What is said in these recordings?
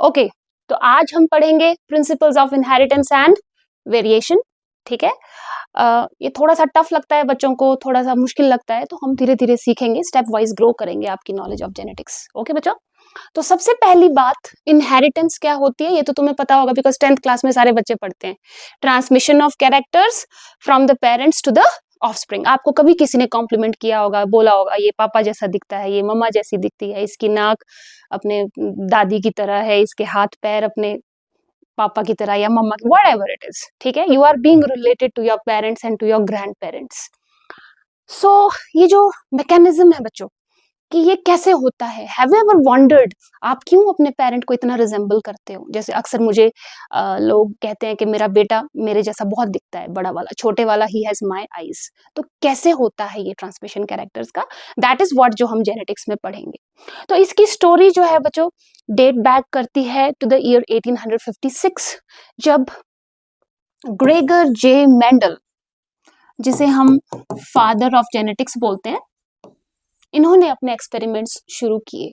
Okay, तो आज हम पढ़ेंगे principles of inheritance and variation. ठीक है, ये थोड़ा सा टफ लगता है बच्चों को, थोड़ा सा मुश्किल लगता है, तो हम धीरे धीरे सीखेंगे, स्टेप वाइज ग्रो करेंगे आपकी नॉलेज ऑफ जेनेटिक्स। ओके बच्चों, तो सबसे पहली बात, इनहेरिटेंस क्या होती है ये तो तुम्हें पता होगा, बिकॉज 10th क्लास में सारे बच्चे पढ़ते हैं। Transmission of characters from the parents to the offspring. आपको कभी किसी ने कॉम्प्लीमेंट किया होगा, बोला होगा ये पापा जैसा दिखता है, ये मम्मा जैसी दिखती है, इसकी नाक अपने दादी की तरह है, इसके हाथ पैर अपने पापा की तरह या मम्मा की, वट एवर इट इज। ठीक है, you are being related to your parents and to your grandparents. So ये जो मैकेनिज्म है बच्चों कि ये कैसे होता है, हैव यू एवर वंडर्ड आप क्यों अपने पेरेंट को इतना रिजेंबल करते हो? जैसे अक्सर मुझे लोग कहते हैं कि मेरा बेटा मेरे जैसा बहुत दिखता है, बड़ा वाला, छोटे वाला ही हैज माय आईज। तो कैसे होता है ये ट्रांसमिशन कैरेक्टर्स का? दैट इज व्हाट जो हम जेनेटिक्स में पढ़ेंगे। तो इसकी स्टोरी जो है बच्चों डेट बैक करती है टू द ईयर 1856, जब ग्रेगर जे मेंडल, जिसे हम फादर ऑफ जेनेटिक्स बोलते हैं, इन्होंने अपने एक्सपेरिमेंट्स शुरू किए।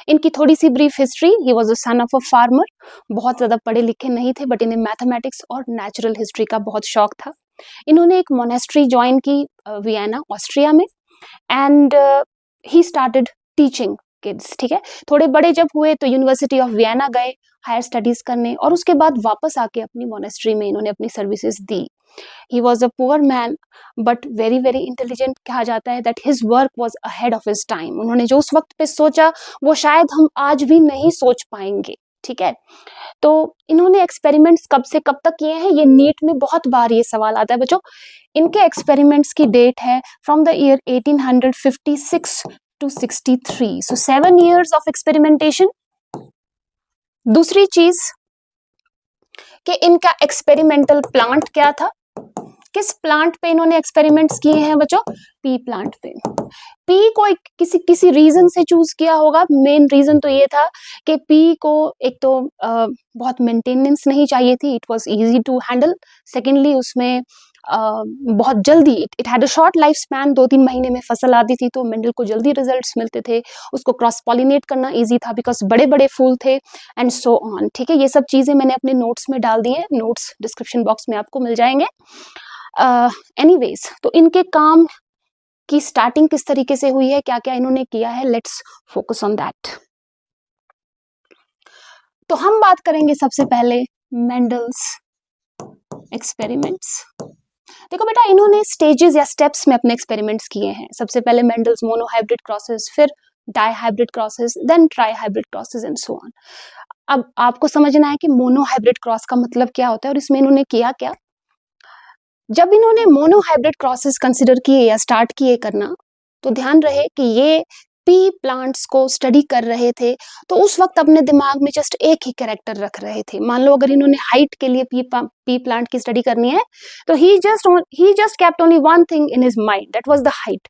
इनकी थोड़ी सी brief history, he was the son of a farmer, बहुत ज्यादा पढ़े लिखे नहीं थे, बट इन्हें मैथमेटिक्स और नेचुरल हिस्ट्री का बहुत शौक था। इन्होंने एक मोनेस्ट्री ज्वाइन की वियना ऑस्ट्रिया में, and he started teaching kids. ठीक है, थोड़े बड़े जब हुए तो यूनिवर्सिटी ऑफ वियना गए हायर स्टडीज करने, और उसके बाद वापस आके अपनी मोनेस्ट्री में इन्होंने अपनी services the. He was a poor man but very very intelligent। कहा जाता है that his work was ahead of his time। उन्होंने जो उस वक्त पे सोचा वो शायद हम आज भी नहीं सोच पाएंगे। ठीक है, तो इन्होंने एक्सपेरिमेंट्स कब से कब तक किए हैं, ये नीट में बहुत बार ये सवाल आता है बच्चों। इनके एक्सपेरिमेंट्स की डेट है from the year 1856 to 63, so 7 years of experimentation। दूसरी चीज कि इनका एक्सपेरिमेंटल प्लांट क्या था, किस प्लांट पे इन्होंने एक्सपेरिमेंट्स किए हैं बच्चों? पी प्लांट पे। पी को किसी रीजन से चूज किया होगा। मेन रीजन तो ये था कि पी को एक तो बहुत मेंटेनेंस नहीं चाहिए थी, it was easy to handle. Secondly उसमें बहुत जल्दी, it had a short life span, 2-3 महीने में फसल आती थी, तो मेंडल को जल्दी रिजल्ट्स मिलते थे। उसको क्रॉस पॉलिनेट करना इजी था बिकॉज बड़े बड़े फूल थे, एंड सो ऑन। ठीक है, ये सब चीजें मैंने अपने नोट्स में डाल दी है, नोट्स डिस्क्रिप्शन बॉक्स में आपको मिल जाएंगे। एनीवेज, तो इनके काम की स्टार्टिंग किस तरीके से हुई है, क्या क्या इन्होंने किया है, लेट्स फोकस ऑन दैट। तो हम बात करेंगे सबसे पहले मेंडल्स एक्सपेरिमेंट्स। देखो बेटा, इन्होंने स्टेजेस या स्टेप्स में अपने एक्सपेरिमेंट्स किए हैं। सबसे पहले मेंडल्स मोनोहाइब्रिड क्रॉसेस, फिर dihybrid crosses, then trihybrid crosses and so on. अब आपको समझना है कि मोनोहाइब्रिड क्रॉस का मतलब क्या होता है और इसमें इन्होंने किया क्या। जब इन्होंने मोनोहाइब्रिड क्रॉसेस कंसिडर किए या स्टार्ट किए करना, तो ध्यान रहे कि ये पी प्लांट्स को स्टडी कर रहे थे, तो उस वक्त अपने दिमाग में जस्ट एक ही कैरेक्टर रख रहे थे। मान लो अगर इन्होंने हाइट के लिए पी प्लांट की स्टडी करनी है, तो he just kept only one thing in his mind, that was the height.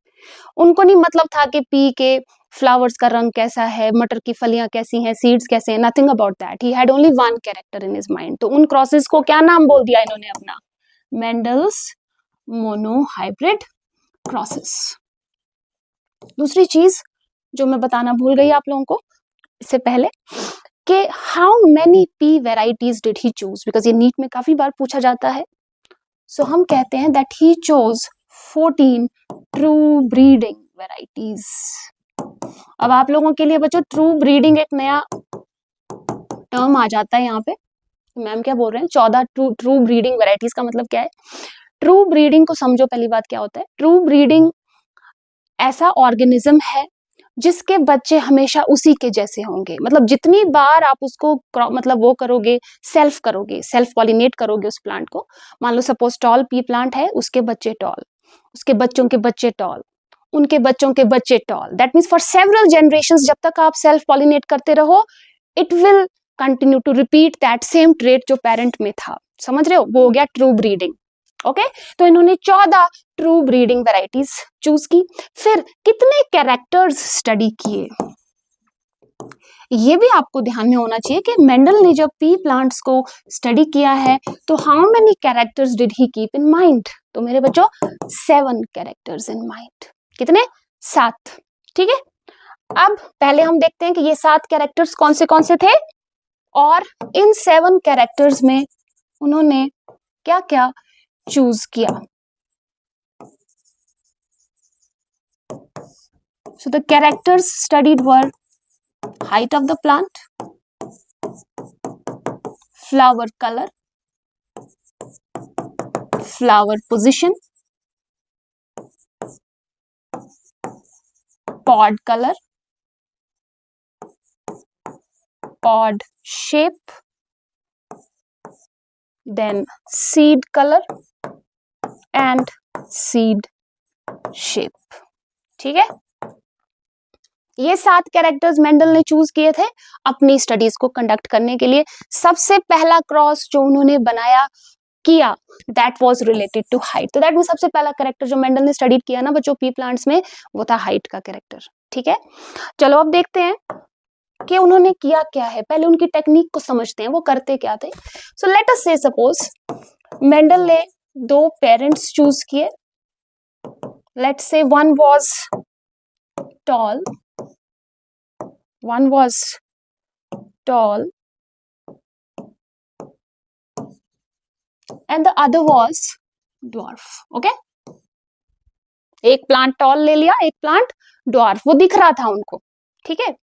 उनको नहीं मतलब था कि पी के फ्लावर्स का रंग कैसा है, मटर की फलियां कैसी हैं, सीड्स कैसे हैं, nothing about that. He had only one character in his mind. तो उन क्रॉसेस को क्या नाम बोल दिया इन्होंने अपना? Mendel's monohybrid crosses. दूसरी चीज जो मैं बताना भूल गई आप लोगों को इससे पहले, कि how many P varieties did he choose, because ये नीट में काफी बार पूछा जाता है। सो हम कहते हैं that he chose 14 true breeding varieties. अब आप लोगों के लिए बच्चों ट्रू ब्रीडिंग एक नया टर्म आ जाता है यहाँ पे। मैम क्या बोल रहे हैं? 14 ट्रू ब्रीडिंग वेराइटीज का मतलब क्या है? ट्रू ब्रीडिंग को समझो, पहली बात क्या होता है। ट्रू ब्रीडिंग ऐसा ऑर्गेनिज्म है जिसके बच्चे हमेशा उसी के जैसे होंगे। मतलब जितनी बार आप उसको मतलब वो करोगे, सेल्फ पॉलिनेट करोगे उस प्लांट को। मान लो सपोज टॉल पी प्लांट है, उसके बच्चे टॉल, उसके बच्चों के बच्चे टॉल, उनके बच्चों के बच्चे tall. That means for several generations जब तक आप सेल्फ पॉलिनेट करते रहो, it will continue to repeat that same trait जो पेरेंट में था। समझ रहे हो? वो हो गया ट्रू ब्रीडिंग। ओके, तो इन्होंने 14 ट्रू ब्रीडिंग वेराइटीज चूज की। फिर कितने कैरेक्टर्स स्टडी किए, ये भी आपको ध्यान में होना चाहिए कि मेंडल ने जब पी प्लांट्स को स्टडी किया है तो how many characters did he keep in mind? तो मेरे बच्चों 7 कैरेक्टर्स इन माइंड। कितने? 7। ठीक है, अब पहले हम देखते हैं कि ये 7 कैरेक्टर्स कौन से थे। और इन 7 कैरेक्टर्स में उन्होंने क्या क्या चूज किया? So the characters studied were height of the plant, flower color, flower position, pod color, pod shape, then seed color and seed shape. ठीक है, ये 7 कैरेक्टर्स मेंडल ने चूज किए थे अपनी स्टडीज को कंडक्ट करने के लिए। सबसे पहला क्रॉस जो उन्होंने बनाया किया that was related to height. तो दैट मीन सबसे पहला कैरेक्टर जो मेंडल ने स्टडी किया ना बच्चों पी प्लांट्स में, वो था हाइट का कैरेक्टर। ठीक है, चलो अब देखते हैं कि उन्होंने किया क्या है। पहले उनकी टेक्निक को समझते हैं, वो करते क्या थे। सो लेट अस से सपोज मेंडल ने 2 पेरेंट्स चूज किए। Let's say one was tall, one was tall and the other was dwarf. Okay, एक प्लांट टॉल ले लिया, एक प्लांट ड्वार्फ, वो दिख रहा था उनको। ठीक है,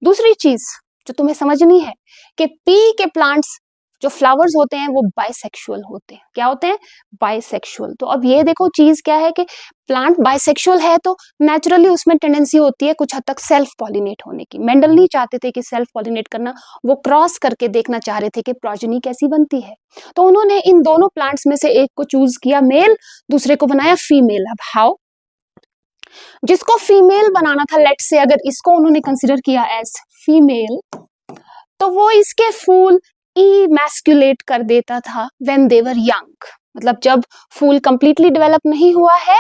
दूसरी चीज जो तुम्हें समझनी है कि पी के प्लांट्स जो फ्लावर्स होते हैं वो बाइसेक्सुअल होते हैं। क्या होते हैं? बाइसेक्सुअल। तो अब ये देखो चीज क्या है कि प्लांट बाइसेक्सुअल है तो नेचुरली उसमें टेंडेंसी होती है कुछ हद तक सेल्फ पॉलिनेट होने की। मेंडल नहीं चाहते थे कि सेल्फ पॉलिनेट करना, वो क्रॉस करके देखना चाह रहे थे कि प्रोजेनी कैसी बनती है। तो उन्होंने इन दोनों प्लांट्स में से एक को चूज किया मेल, दूसरे को बनाया फीमेल। अब हाउ? जिसको फीमेल बनाना था, लेट्स से अगर इसको उन्होंने कंसिडर किया एज फीमेल, तो वो इसके फूल इमैस्कुलेट कर देता था व्हेन दे वर यंग। मतलब जब फूल कंप्लीटली डेवलप नहीं हुआ है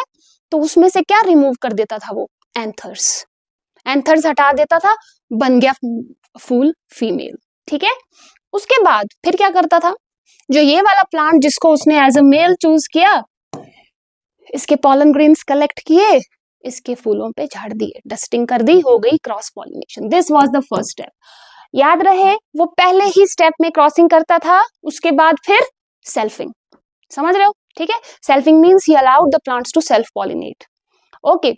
तो उसमें से क्या रिमूव कर देता था वो? एंथर्स। एंथर्स हटा देता था, बन गया फूल फीमेल। ठीक है, उसके बाद फिर क्या करता था? जो ये वाला प्लांट जिसको उसने एज अ मेल चूज किया, इसके पॉलन ग्रेन्स कलेक्ट किए, इसके फूलों पे झाड़ दिए, डस्टिंग कर दी, हो गई cross pollination. This was the first step. याद रहे वो पहले ही स्टेप में क्रॉसिंग करता था, उसके बाद फिर सेल्फिंग। समझ रहे हो? ठीक है, सेल्फिंग मींस ही allowed the plants to self pollinate. Okay,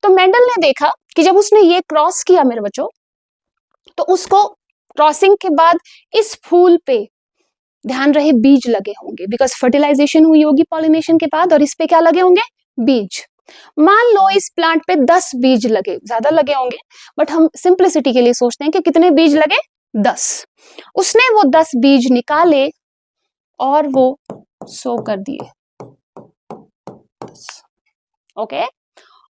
तो मेंडल ने देखा कि जब उसने ये क्रॉस किया मेरे बच्चों, तो उसको क्रॉसिंग के बाद इस फूल पे ध्यान रहे बीज लगे होंगे, बिकॉज फर्टिलाइजेशन हुई होगी पॉलिनेशन के बाद, और इस पे क्या लगे होंगे? बीज। मान लो इस प्लांट पे 10 बीज लगे, ज्यादा लगे होंगे बट हम सिंप्लिसिटी के लिए सोचते हैं कि कितने बीज लगे? 10। उसने वो 10 बीज निकाले और वो सो कर दिए। ओके,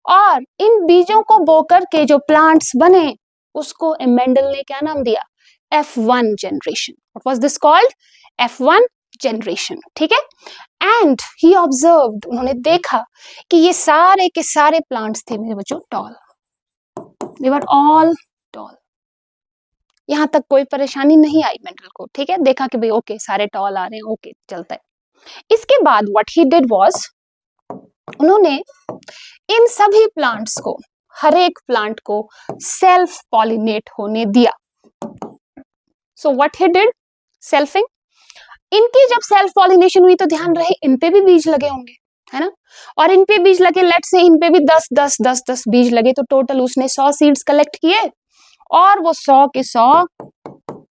और इन बीजों को बोकर के जो प्लांट्स बने उसको मेंडल ने क्या नाम दिया? F1 generation. What was this called? F1 generation. ठीक है, एंड ही ऑब्जर्व्ड, उन्होंने देखा कि ये सारे के सारे प्लांट्स थे मेरे बच्चों tall. They were all tall. यहां तक कोई परेशानी नहीं आई मेंडल को। ठीक है, देखा कि भाई ओके सारे टॉल आ रहे हैं, ओके चलता है। इसके बाद व्हाट ही डिड वाज, उन्होंने इन सभी प्लांट्स को, हर एक प्लांट को सेल्फ पॉलिनेट होने दिया। So what he did? Selfing. इनकी जब सेल्फ पॉलिनेशन हुई तो ध्यान रहे इन पे भी बीज लगे होंगे, है ना? और इन पे बीज लगे, लेट्स से इन पे भी 10 बीज लगे, तो टोटल उसने 100 सीड्स कलेक्ट किए और वो 100 के 100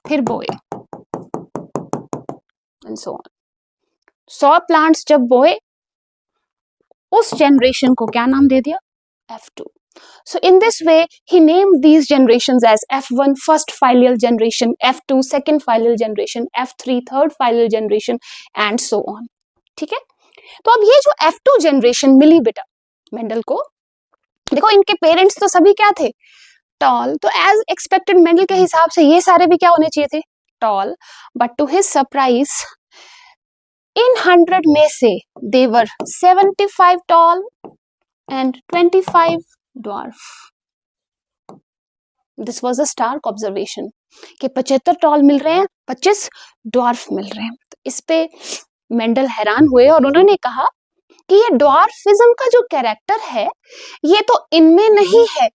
फिर बोए, एंड सो ऑन। 100 प्लांट्स जब बोए, उस जनरेशन को क्या नाम दे दिया? F2. So in this way he named these generations as F1 first filial generation, F2 second filial generation, F3 third filial generation and so on. ठीक है, तो अब ये जो F2 जनरेशन मिली बेटा मेंडल को, देखो इनके पेरेंट्स तो सभी क्या थे? टॉल। तो एज एक्सपेक्टेड मेंडल के हिसाब से ये सारे भी क्या होने चाहिए थे? Tall. But to his surprise इन 100 में से they were 75 tall and 25 dwarf. This was a stark observation कि 75 टॉल मिल रहे हैं, 25 ड्वार्फ मिल रहे हैं। तो इस पे मेंडल हैरान हुए और उन्होंने कहा कि ये ड्वार्फिज्म का जो कैरेक्टर है ये तो इनमें नहीं है,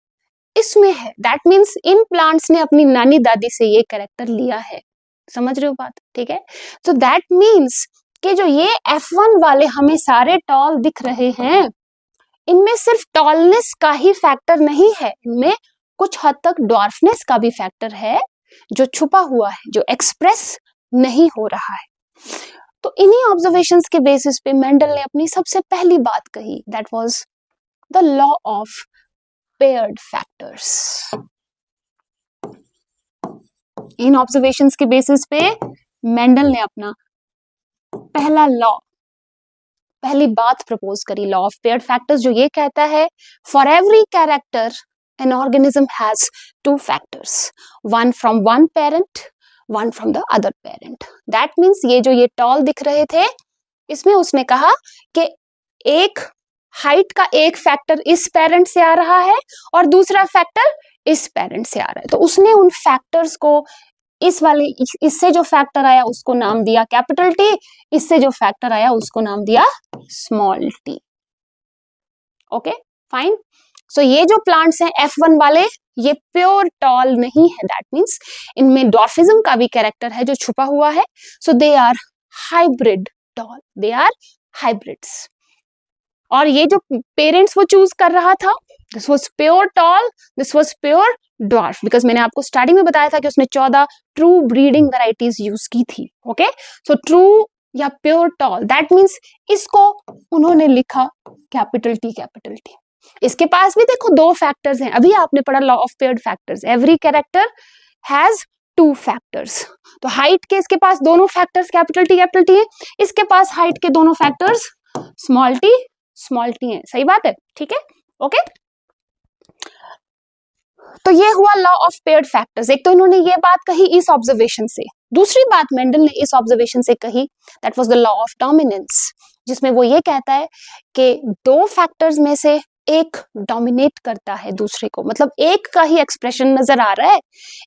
इसमें है। दैट मीन्स इन प्लांट्स ने अपनी नानी दादी से ये कैरेक्टर लिया है। समझ रहे हो बात? ठीक है, so that means कि जो ये F1 वाले हमें सारे टॉल दिख रहे हैं, इनमें सिर्फ टॉलनेस का ही फैक्टर नहीं है, इनमें कुछ हद तक डॉर्फनेस का भी फैक्टर है जो छुपा हुआ है, जो एक्सप्रेस नहीं हो रहा है। तो इन्हीं ऑब्जर्वेशंस के बेसिस पे मेंडल ने अपनी सबसे पहली बात कही, that was the law of paired factors. In observations के बेसिस पे मेंडल ने अपना पहला लॉ, पहली बात प्रपोज करी, लॉ ऑफ पेयर्ड फैक्टर्स, जो ये कहता है for every character an organism has two factors, one from one parent, one from the other parent. That means ये जो ये टॉल दिख रहे थे, इसमें उसने कहा कि एक हाइट का एक फैक्टर इस पेरेंट से आ रहा है और दूसरा फैक्टर इस पेरेंट से आ रहा है। तो उसने उन फैक्टर्स को इस वाले, इससे जो फैक्टर आया उसको नाम दिया कैपिटल टी, इससे जो फैक्टर आया उसको नाम दिया small t. Okay fine. So ये जो प्लांट्स हैं F1 वाले, ये प्योर टॉल नहीं है, दैट मीन्स इनमें डॉर्फिज्म का भी कैरेक्टर है जो छुपा हुआ है। So they are hybrid tall, they are hybrids. और ये जो पेरेंट्स वो चूज कर रहा था, this was pure tall, this was pure dwarf, because मैंने आपको स्टार्टिंग में बताया था कि उसने 14 ट्रू ब्रीडिंग वैरायटीज यूज की थी। ओके, सो ट्रू या प्योर टॉल, दैट मीन्स इसको उन्होंने लिखा कैपिटल टी, कैपिटल टी। इसके पास भी देखो दो फैक्टर्स हैं, अभी आपने पढ़ा law of paired factors, every character has two factors. तो हाइट के इसके पास दोनों फैक्टर्स कैपिटल टी है, इसके पास हाइट के दोनों फैक्टर्स स्मॉल टी है। सही बात है, ठीक है, ओके। तो ये हुआ लॉ ऑफ पेयर्ड फैक्टर्स। एक तो इन्होंने ये बात कही इस ऑब्जर्वेशन से, दूसरी बात मेंडल ने इस ऑब्जर्वेशन से कही, that was the law of dominance, जिसमें वो ये कहता है कि दो फैक्टर्स में से एक डोमिनेट करता है दूसरे को, मतलब एक का ही एक्सप्रेशन नजर आ रहा है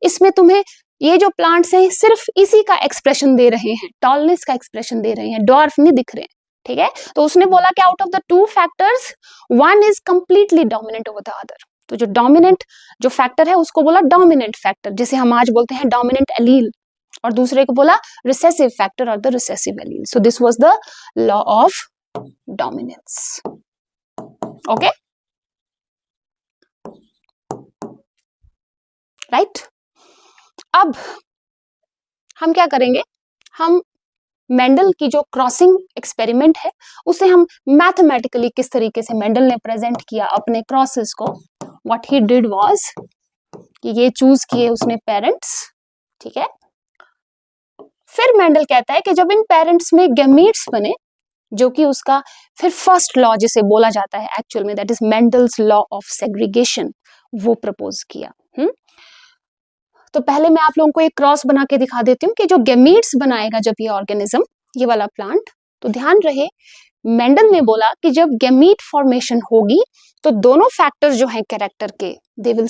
इसमें, तुम्हें ये जो प्लांट्स हैं सिर्फ इसी का एक्सप्रेशन दे रहे हैं, टॉलनेस का एक्सप्रेशन दे रहे हैं, डॉर्फ नहीं दिख रहे हैं, ठीक है। तो उसने बोला कि out of the two factors one is completely dominant over the other. तो जो डोमिनेंट जो फैक्टर है उसको बोला डोमिनेंट फैक्टर, जिसे हम आज बोलते हैं डोमिनेंट एलील, और दूसरे को बोला रिसेसिव फैक्टर और the recessive allele. So this was the law of dominance. Okay, right. अब हम क्या करेंगे, हम मेंडल की जो क्रॉसिंग एक्सपेरिमेंट है उसे हम मैथमेटिकली किस तरीके से मेंडल ने प्रेजेंट किया अपने क्रॉसेस को। व्हाट ही डिड वाज कि ये चूज किए उसने पेरेंट्स, ठीक है। फिर मेंडल कहता है कि जब इन पेरेंट्स में गैमीट्स बने, जो कि उसका फिर फर्स्ट लॉ जिसे बोला जाता है एक्चुअल में, that is Mendel's law of segregation, वो प्रपोज किया। तो पहले मैं आप लोगों को एक क्रॉस बना के दिखा देती हूँ कि जो गैमीट्स बनाएगा जब ये ऑर्गेनिज्म, ये वाला प्लांट, तो ध्यान रहे मेंडल ने बोला कि जब गैमीट फॉर्मेशन होगी तो दोनों फैक्टर्स जो हैं कैरेक्टर के, they will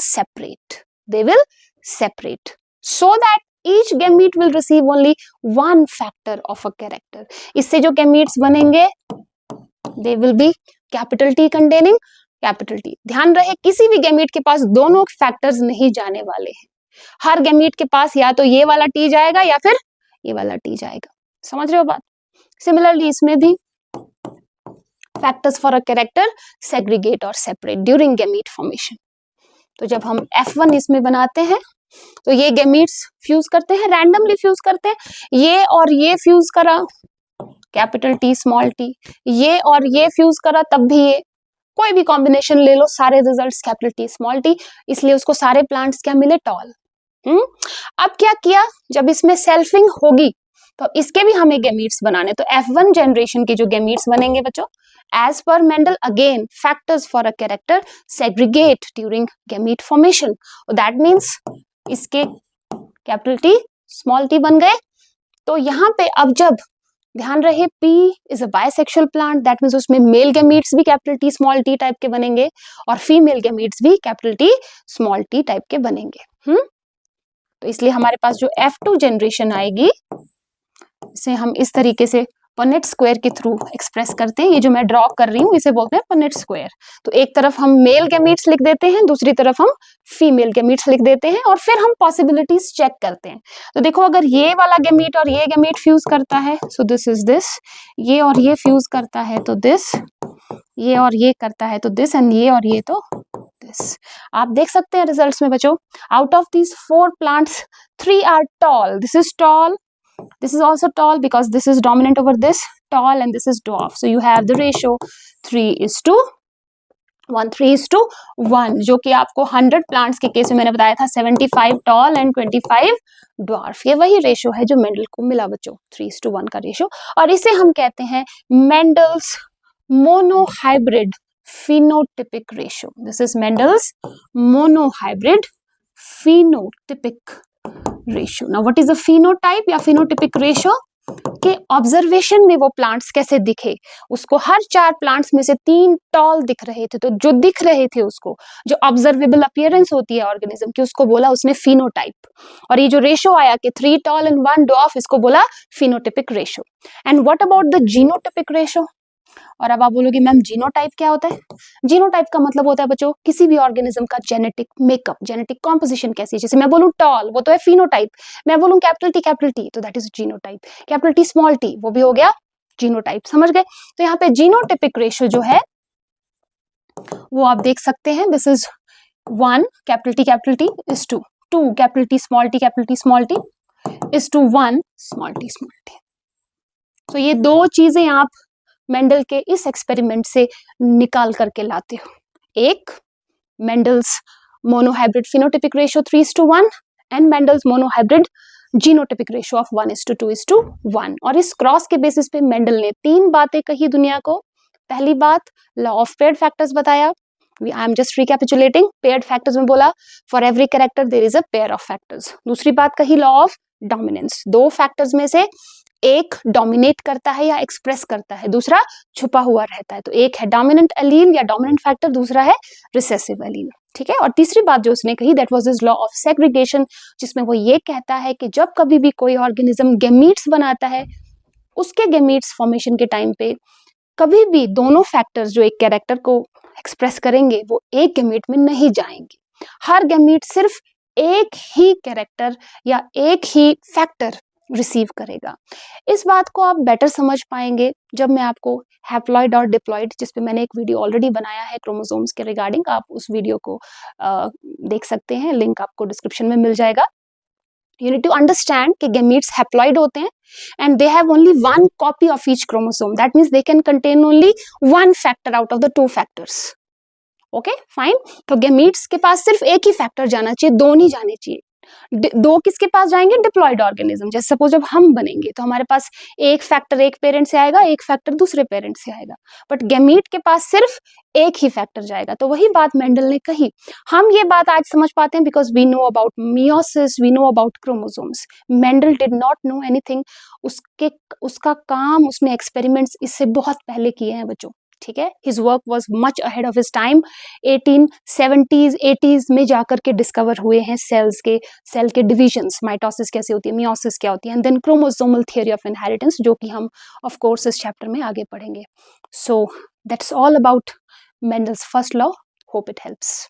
separate so that each gamete will receive only one factor of a character. इससे जो गैमीट्स बनेंगे they will be capital T containing capital T. ध्यान रहे किसी भी गैमीट के पास दोनों फैक्टर्स नहीं जाने वाले हैं, हर गैमीट के पास या तो ये वाला टी जाएगा या फिर ये वाला टी जाएगा। समझ रहे हो बात? सिमिलरली इसमें भी factors for a character segregate और सेपरेट ड्यूरिंग गैमीट फॉर्मेशन। तो जब हम F1 इसमें बनाते हैं तो ये गैमीट्स फ्यूज करते हैं, रैंडमली फ्यूज करते हैं, ये और ये फ्यूज करा कैपिटल टी स्मॉल टी, ये और ये फ्यूज करा तब भी ये, कोई भी कॉम्बिनेशन ले लो, सारे results capital T small T, इसलिए उसको सारे प्लांट्स क्या मिले, टॉल। अब क्या किया, जब इसमें सेल्फिंग होगी तो इसके भी हमें गैमीट्स बनाने, तो F1 जनरेशन के जो गैमीट्स बनेंगे बच्चों, as per Mendel again factors for a character segregate during gamete formation, that means इसके कैपिटल टी स्मॉल टी बन गए। तो यहाँ पे अब जब ध्यान रहे P is a bisexual plant, that means उसमें मेल गैमीट्स भी capital T small T type के बनेंगे और फीमेल गैमीट्स भी capital T small T type के बनेंगे। तो इसलिए हमारे पास जो F2 जनरेशन आएगी इसे हम इस तरीके से पनेट स्क्वायर के थ्रू एक्सप्रेस करते हैं। ये जो मैं ड्रॉ कर रही हूँ इसे बोलते हैं पनेट स्क्वायर। तो एक तरफ हम मेल गैमीट्स लिख देते हैं, दूसरी तरफ हम फीमेल गैमीट्स लिख देते हैं और फिर हम पॉसिबिलिटीज चेक करते हैं। तो देखो अगर ये वाला गैमीट और ये गैमीट फ्यूज करता है, सो दिस इज दिस, ये और ये फ्यूज करता है तो दिस, ये और ये करता है तो दिस, एंड ये और ये तो दिस। आप देख सकते हैं रिजल्ट्स में बच्चों, out of these 4 plants 3 are tall, this is tall, this is also tall because this is dominant over this, tall, and this is dwarf. So you have the ratio 3:1, 3:1, जो कि आपको 100 plants के case में मैंने बताया था 75 tall and 25 dwarf. ये वही रेशो है जो मेंडल को मिला बच्चों, 3:1 का रेशो, और इसे हम कहते हैं Mendel's monohybrid phenotypic ratio. This is Mendel's monohybrid phenotypic ratio. Now what is the phenotype या phenotypic ratio? के ऑब्जर्वेशन में वो प्लांट्स कैसे दिखे, उसको हर 4 प्लांट्स में से 3 टॉल दिख रहे थे, तो जो दिख रहे थे उसको, जो ऑब्जर्वेबल अपीयरेंस होती है ऑर्गेनिज्म की, उसको बोला उसने फिनोटाइप। और ये जो रेशो आया कि 3 टॉल एंड 1 ड्वार्फ, इसको बोला phenotypic ratio. And what about the genotypic ratio? और अब आप बोलोगे मैम जीनोटाइप क्या होता है? जीनोटाइप का मतलब होता है बच्चों किसी भी ऑर्गेनिज्म का जेनेटिक मेकअप, जेनेटिक कॉम्पोजिशन कैसी है। जैसे मैं बोलूं टॉल, वो तो है फिनोटाइप, मैं बोलूं कैपिटल टी तो that is genotype, capital T small T वो भी हो गया जीनोटाइप, समझ गए? तो यहाँ पे जीनोटिपिक रेशो जो है वो आप देख सकते हैं, this is 1 capital T is to, 2 capital T small T is to 1 small T. तो ये 2 चीजें आप मेंडल के इस एक्सपेरिमेंट से निकाल करके लाते हो, एक Mendel's monohybrid phenotypic ratio 3:1 and Mendel's monohybrid genotypic ratio of 1:2:1। और इस क्रॉस के बेसिस पे मेंडल ने 3 बातें कही दुनिया को। पहली बात, लॉ ऑफ पेयर्ड फैक्टर्स बताया, I am just recapitulating, paired factors में बोला for every character there is a pair of factors. दूसरी बात कही लॉ ऑफ डोमिनेंस, 2 फैक्टर्स में से एक डोमिनेट करता है या एक्सप्रेस करता है, दूसरा छुपा हुआ रहता है। तो एक है डोमिनेंट एलील या डोमिनेंट फैक्टर, दूसरा है रिसेसिव एलील, ठीक है। और तीसरी बात जो उसने कही that was his law of segregation, जिसमें वो ये कहता है कि जब कभी भी कोई ऑर्गेनिज्म गैमीट्स बनाता है, उसके गैमीट्स फॉर्मेशन के टाइम पे कभी भी दोनों फैक्टर्स जो एक कैरेक्टर को एक्सप्रेस करेंगे वो एक गैमीट में नहीं जाएंगे। हर गैमीट सिर्फ एक ही कैरेक्टर या एक ही फैक्टर रिसीव करेगा। इस बात को आप बेटर समझ पाएंगे जब मैं आपको हैप्लॉइड और डिप्लॉइड, जिस पे मैंने एक वीडियो ऑलरेडी बनाया है क्रोमोसोम्स के रिगार्डिंग, आप उस वीडियो को देख सकते हैं, लिंक आपको डिस्क्रिप्शन में मिल जाएगा। You need to understand कि gametes haploid होते हैं and they have only 1 copy of each chromosome. That means they can contain only 1 factor out of the 2 factors. Okay, fine. तो gametes के पास सिर्फ एक ही फैक्टर जाना चाहिए, 2 नहीं जाने चाहिए। 2 किसके पास जाएंगे? Diploid organism. जैसे सपोज जब हम बनेंगे तो हमारे पास एक फैक्टर एक पेरेंट से आएगा, एक फैक्टर दूसरे पेरेंट से आएगा, बट गैमीट के पास सिर्फ एक ही फैक्टर जाएगा। तो वही बात मेंडल ने कही। हम ये बात आज समझ पाते हैं because we know about meiosis, we know about chromosomes. Mendel did not know anything. उसका काम, उसने एक्सपेरिमेंट्स इससे बहुत पहले किए हैं बच्चों, ठीक है। His work was much ahead of his time. 1870s 80s में जाकर के डिस्कवर हुए हैं सेल के डिविजन्स, माइटोसिस कैसे होती है, मियोसिस क्या होती है, and then chromosomal theory of inheritance, जो कि हम ऑफ कोर्स इस चैप्टर में आगे पढ़ेंगे। So that's all about Mendel's first law. Hope it helps.